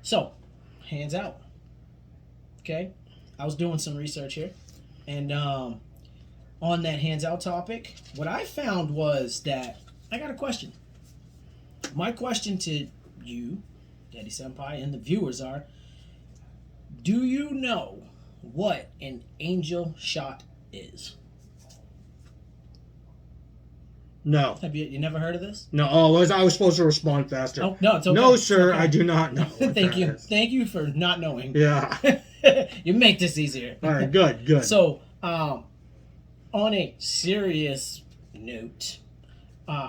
So, hands out. Okay? I was doing some research here. And on that hands out topic, what I found was that I got a question. My question to you, Daddy Senpai, and the viewers are, do you know what an angel shot is? No. Have you never heard of this? No. Oh, I was supposed to respond faster. Oh, no, it's okay. No, sir, okay. I do not know. Thank you. Thank you for not knowing. Yeah. You make this easier. All right, good. So, on a serious note,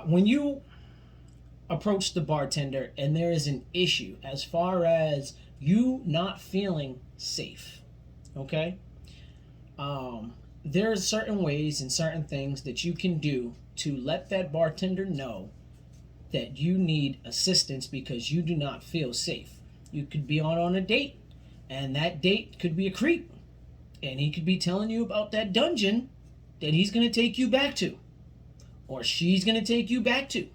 when you approach the bartender and there is an issue as far as you not feeling safe, okay? There are certain ways and certain things that you can do to let that bartender know that you need assistance because you do not feel safe. You could be on a date, and that date could be a creep, and he could be telling you about that dungeon that he's going to take you back to, or she's going to take you back to.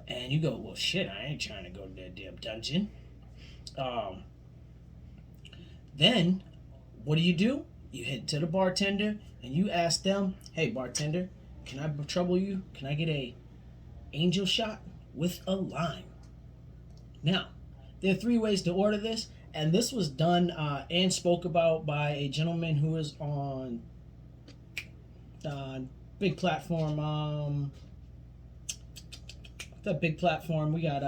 And you go, well, shit, I ain't trying to go to that damn dungeon. Then, what do? You head to the bartender, and you ask them, hey, bartender, can I trouble you? Can I get a angel shot with a lime? Now, there are 3 ways to order this, and this was done and spoke about by a gentleman who is on big platform. The big platform we have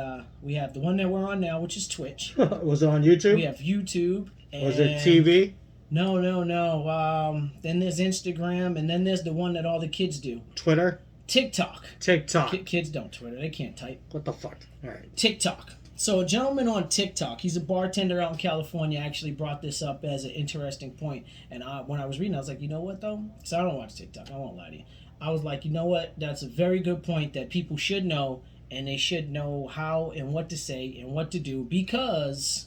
the one that we're on now, which is Twitch. Was it on YouTube? We have YouTube. And was it TV? No. Then there's Instagram, and then there's the one that all the kids do. Twitter? TikTok. Kids don't Twitter. They can't type. What the fuck? All right. TikTok. So a gentleman on TikTok, he's a bartender out in California, actually brought this up as an interesting point. And when I was reading, I was like, you know what, though? Because I don't watch TikTok. I won't lie to you. I was like, you know what? That's a very good point that people should know, and they should know how and what to say and what to do, because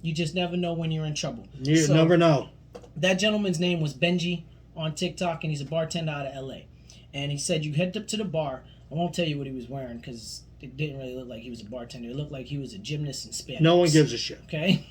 you just never know when you're in trouble. You never know. That gentleman's name was Benji on TikTok, and he's a bartender out of L.A. And he said you head up to the bar. I won't tell you what he was wearing because it didn't really look like he was a bartender. It looked like he was a gymnast in spandex. No one gives a shit. Okay?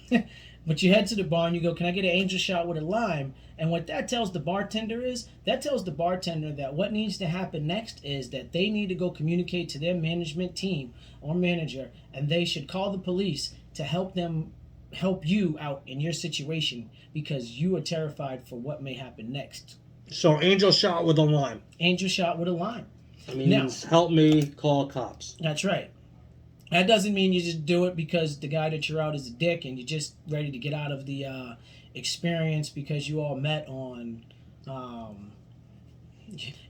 But you head to the bar and you go, can I get an angel shot with a lime? And what that tells the bartender is, that tells the bartender that what needs to happen next is that they need to go communicate to their management team or manager, and they should call the police to help you out in your situation because you are terrified for what may happen next. So angel shot with a lime. Angel shot with a lime. I mean, help me call cops. That's right. That doesn't mean you just do it because the guy that you're out is a dick and you're just ready to get out of the experience because you all met on,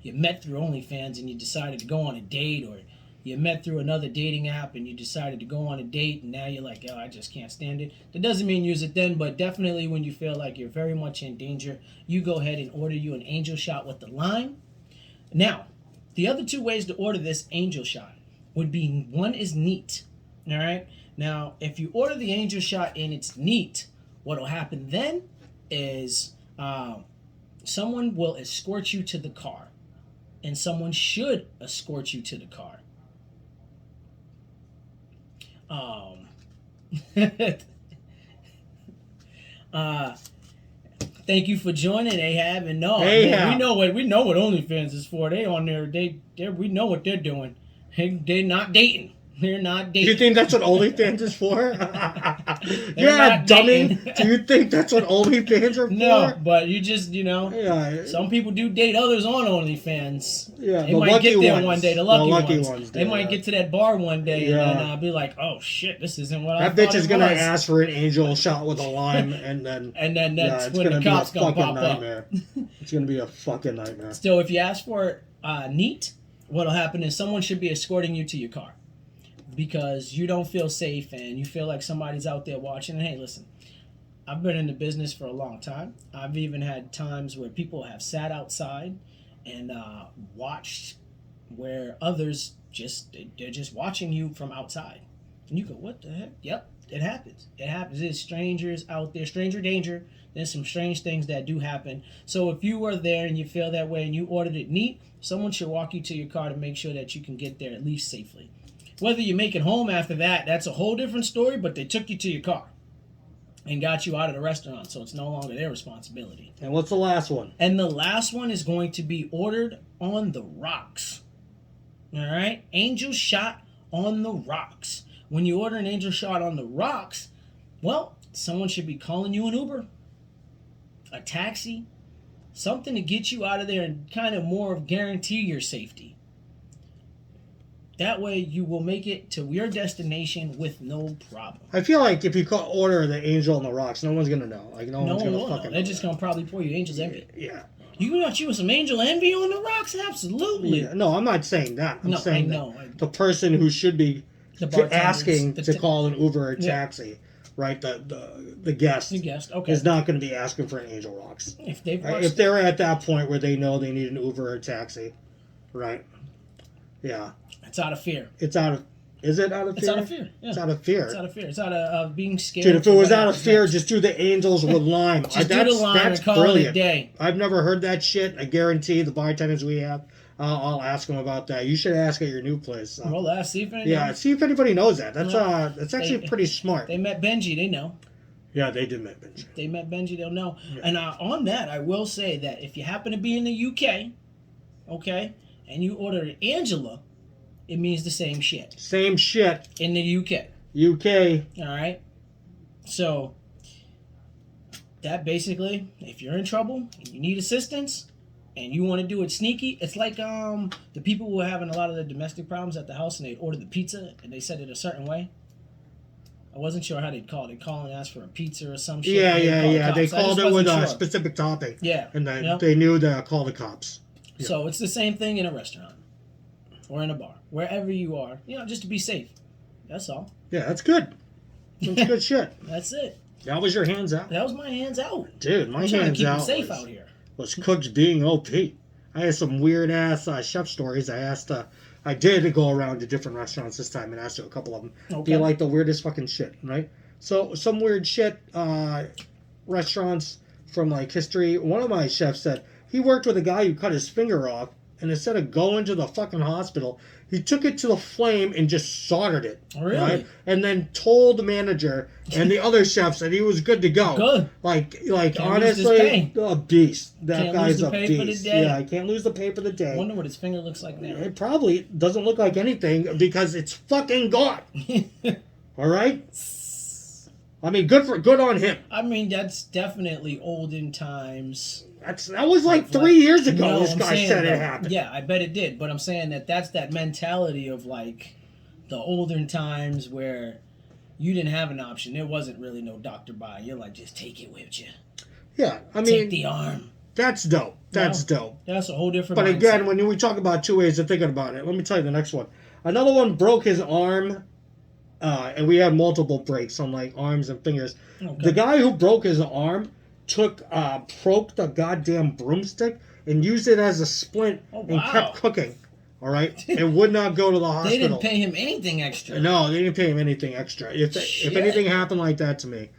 you met through OnlyFans and you decided to go on a date, or you met through another dating app and you decided to go on a date and now you're like, oh, I just can't stand it. That doesn't mean use it then, but definitely when you feel like you're very much in danger, you go ahead and order you an angel shot with the lime. Now, the other 2 ways to order this angel shot would be, one is neat. All right. Now, if you order the angel shot and it's neat, what will happen then is someone will escort you to the car, and someone should escort you to the car. Thank you for joining, Ahab. And no, man, we know what OnlyFans is for. They on there. We know what they're doing. They're not dating. They're not dating. Do you think that's what OnlyFans is for? You're a dummy. Do you think that's what OnlyFans are for? No, but you just, some people do date others on OnlyFans. Yeah, they might get there one day. The lucky ones. They might get to that bar one day and be like, "Oh shit, this isn't what I thought." That bitch is gonna ask for an angel shot with a lime, and then that's when the cops gonna pop nightmare. It's gonna be a fucking nightmare. Still, if you ask for it neat, what'll happen is someone should be escorting you to your car, because you don't feel safe and you feel like somebody's out there watching. And hey, listen, I've been in the business for a long time. I've even had times where people have sat outside and watched where others they're just watching you from outside. And you go, what the heck? Yep, it happens. It happens. There's strangers out there, stranger danger. There's some strange things that do happen. So if you are there and you feel that way and you ordered it neat, someone should walk you to your car to make sure that you can get there at least safely. Whether you make it home after that, that's a whole different story, but they took you to your car and got you out of the restaurant, so it's no longer their responsibility. And what's the last one? And the last one is going to be ordered on the rocks. All right? Angel shot on the rocks. When you order an angel shot on the rocks, well, someone should be calling you an Uber, a taxi, something to get you out of there and kind of more guarantee your safety. That way you will make it to your destination with no problem. I feel like if you order the angel on the rocks, no one's gonna know. Like no one's gonna will fucking know. know. They're just gonna probably pour you angel's envy. Yeah. You got you with some angel envy on the rocks? Absolutely. Yeah. No, I'm not saying that. I'm saying I know. the person who should be asking to call an Uber or taxi, right? The guest. The guest, okay. Is not going to be asking for an angel rocks. If they're at that point where they know they need an Uber or a taxi, right? Yeah. It's out of fear. Is it out of fear? It's out of fear. Yeah. It's out of fear. It's out of fear. It's out of being scared. Dude, if it was out of fear, just do the angels with lime. Just do the lime and call brilliant. it a day. I've never heard that shit. I guarantee the bartenders we have, I'll ask them about that. You should ask at your new place. Well, ask, see if anybody knows. See if anybody knows that. That's actually pretty smart. They met Benji. They know. Yeah, they did meet Benji. They met Benji. They'll know. Yeah. And on that, I will say that if you happen to be in the UK, okay, and you order Angela, it means the same shit. Same shit. In the UK. UK. All right. So, that basically, if you're in trouble and you need assistance and you want to do it sneaky, it's like the people who were having a lot of the domestic problems at the house and they'd order the pizza and they said it a certain way. I wasn't sure how they'd call it. They'd call and ask for a pizza or some shit. Yeah. They called it with a specific topic. Yeah. And they knew to call the cops. Yeah. So, it's the same thing in a restaurant or in a bar. Wherever you are, just to be safe. That's all. Yeah, that's good. That's good shit. That's it. That was your hands out. That was my hands out. Dude, my I'm hands trying to keep out it safe out here. Was cooks being OP. I had some weird ass chef stories. I did go around to different restaurants this time and asked a couple of them. Okay. Do you like the weirdest fucking shit, right? So some weird shit restaurants from like history. One of my chefs said he worked with a guy who cut his finger off, and instead of going to the fucking hospital, he took it to the flame and just soldered it. Really? Right? And then told the manager and the other chefs that he was good to go. Good. Like can't honestly, a beast. That can't guy's lose the a pay beast. for the day. Yeah, I can't lose the pay for the day. I wonder what his finger looks like now. It probably doesn't look like anything because it's fucking gone. All right? I mean, good on him. I mean, that's definitely olden times. That was like 3 years ago. No, this guy said it happened. Yeah, I bet it did. But I'm saying that's that mentality of like the olden times where you didn't have an option. There wasn't really no doctor by. You're like, just take it with you. Yeah, I mean, take the arm. That's dope. That's dope. That's a whole different. But mindset. again, when we talk about two ways of thinking about it, let me tell you the next one. Another one broke his arm, and we had multiple breaks on like arms and fingers. Okay. The guy who broke his arm broke the goddamn broomstick and used it as a splint and kept cooking. All right, and would not go to the hospital. They didn't pay him anything extra. No, they didn't pay him anything extra. If anything happened like that to me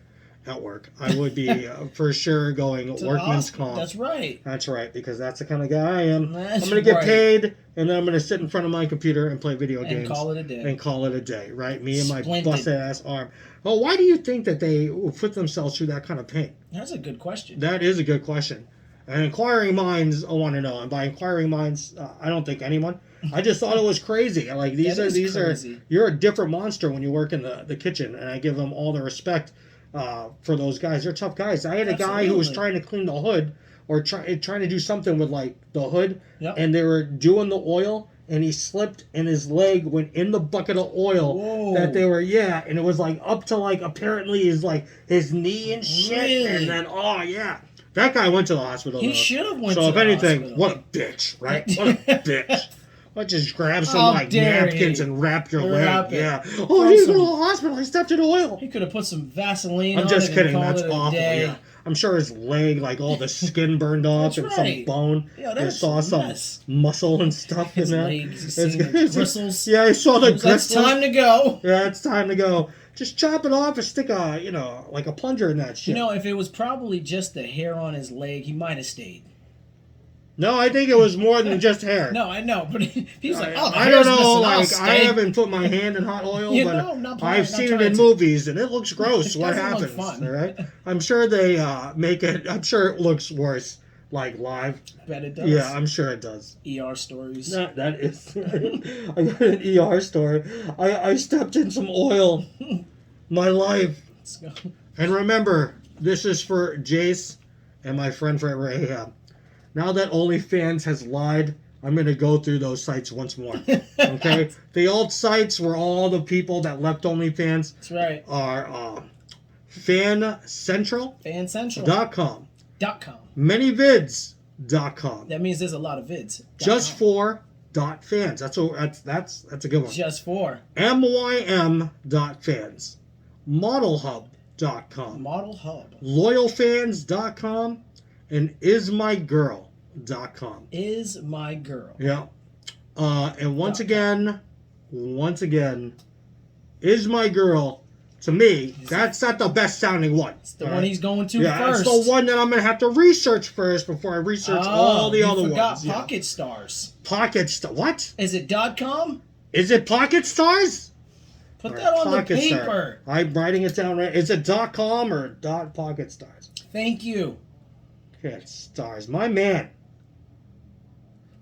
at work, I would be for sure going workman's comp. That's right. That's right, because that's the kind of guy I am. That's I'm going to get paid, and then I'm going to sit in front of my computer and play video games. And call it a day. And call it a day, right? Me and my busted-ass arm. Well, why do you think that they put themselves through that kind of pain? That's a good question. That is a good question. And inquiring minds want to know. And by inquiring minds, I don't think anyone. I just thought it was crazy. Like these are you're a different monster when you work in the kitchen, and I give them all the respect for those guys. They're tough guys. I had a guy who was trying to clean the hood or trying to do something with like the hood, and they were doing the oil, and he slipped and his leg went in the bucket of oil that they were and it was like up to like apparently his knee and shit, and then that guy went to the hospital. He should have went to the hospital. So if anything, what a bitch, right? What a bitch. Why just grab some napkins and wrap your leg? Yeah. Oh, he go to the hospital. He stepped in oil. He could have put some Vaseline on it. I'm just kidding. That's awful. Day. Yeah. I'm sure his leg, like all the skin burned off and some bone. Yeah, I saw some muscle and stuff his in there. Legs, the bristles. Yeah, I saw the bristles. It's time to go. Yeah, it's time to go. Just chop it off and stick like a plunger in that shit. If it was probably just the hair on his leg, he might have stayed. No, I think it was more than just hair. No, I know, but he was like, "Oh, the I don't hair's know. missing. I'll Like, I stay." haven't put my hand in hot oil, You but know, not I've not seen it trying in to. movies, and it looks gross. It What doesn't look happens? fun. All right. I'm sure they make it. I'm sure it looks worse, like live. Bet it does. Yeah, I'm sure it does. ER stories. That is. I got an ER story. I stepped in some oil. My life. Let's go. And remember, this is for Jace and my friend Forever Ahab. Now that OnlyFans has lied, I'm going to go through those sites once more. Okay? The old sites where all the people that left OnlyFans That's right. are FanCentral.com, FanCentral.com. ManyVids.com, That means there's a lot of vids. JustFor.fans. That's a good one. Just for MYM.fans, ModelHub.com, Model Hub. LoyalFans.com, and IsMyGirl.com. Is my girl. Yeah. And once again, Is My Girl, to me, that's not the best sounding one. It's the one he's going to yeah, first. it's the one that I'm going to have to research first before I research all the other ones. Pocket Stars. What? Is it .com? Is it Pocket Stars? Put that on the Pocket paper. Star. I'm writing it down right. Is it .com or .Pocket Stars? Thank you. Pocket Stars. My man.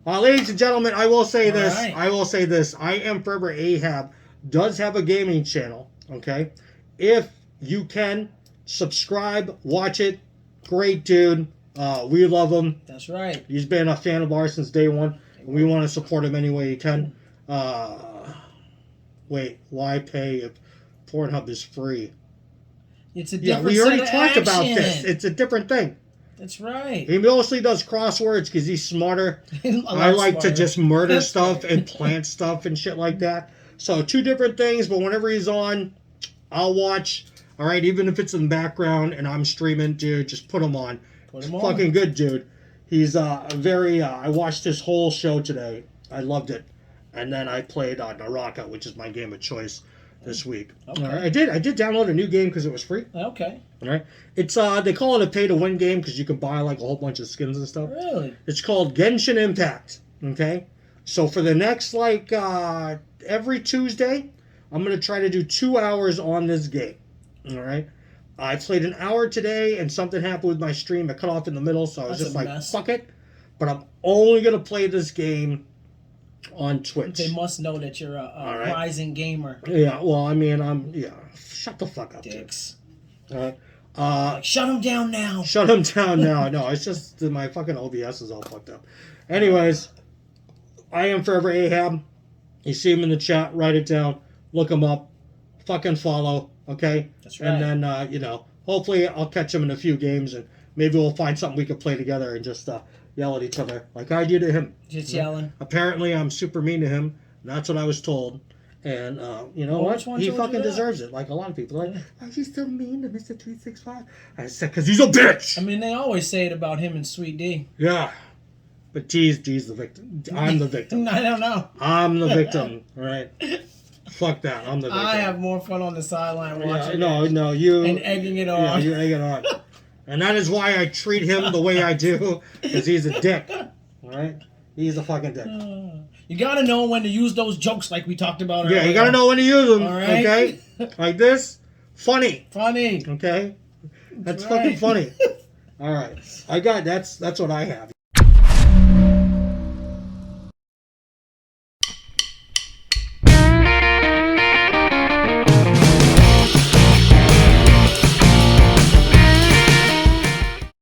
Ladies and gentlemen, I will say this. Right. I will say this. I Am Forever Ahab does have a gaming channel. Okay? If you can, subscribe, watch it. Great dude. We love him. That's right. He's been a fan of ours since day one. We want to support him any way you can. Wait, why pay if Pornhub is free? It's a different we already set of talked about action. this. It's a different thing. That's right. He mostly does crosswords because he's smarter. A I lot like smarter. to just murder That's stuff right. and plant stuff and shit like that. So two different things, but whenever he's on, I'll watch. All right, even if it's in the background and I'm streaming, dude, just put him on. Put him on. Fucking good, dude. He's very. I watched his whole show today. I loved it, and then I played Naraka, which is my game of choice this week. Okay. All right, I did download a new game because it was free. Okay. All right, it's they call it a pay-to-win game because you can buy like a whole bunch of skins and stuff. Really? It's called Genshin Impact. Okay, so for the next every Tuesday, I'm gonna try to do 2 hours on this game. All right. I played an hour today, and something happened with my stream. I cut off in the middle, so I was That's just a like, mess. fuck it. But I'm only going to play this game on Twitch. They must know that you're a right. rising gamer. Yeah, well, I mean, shut the fuck up, Dicks. dude. All right. Like, shut him down now. Shut him down now. No, it's just that my fucking OBS is all fucked up. Anyways, I Am Forever Ahab. You see him in the chat, write it down, look him up, fucking follow, okay? That's right. And then, hopefully I'll catch him in a few games and maybe we'll find something we can play together and just yell at each other like I do to him. Just yelling. Apparently I'm super mean to him. That's what I was told. And, you know Which what? one He told you fucking that? deserves it. Like a lot of people. Like, why is he so mean to Mr. 365? I said, because he's a bitch! I mean, they always say it about him and Sweet D. Yeah. But G's the victim. I'm the victim. I don't know. I'm the victim, right? Fuck that. I'm the victim. I have more fun on the sideline watching no, you and egging it Yeah, on. you egg it on. And that is why I treat him the way I do, because he's a dick. All right? He's a fucking dick. You gotta know when to use those jokes like we talked about earlier. Yeah, you gotta know when to use them. All right. Okay? Like this. Funny. Funny. Okay? That's right. fucking funny. All right. That's what I have.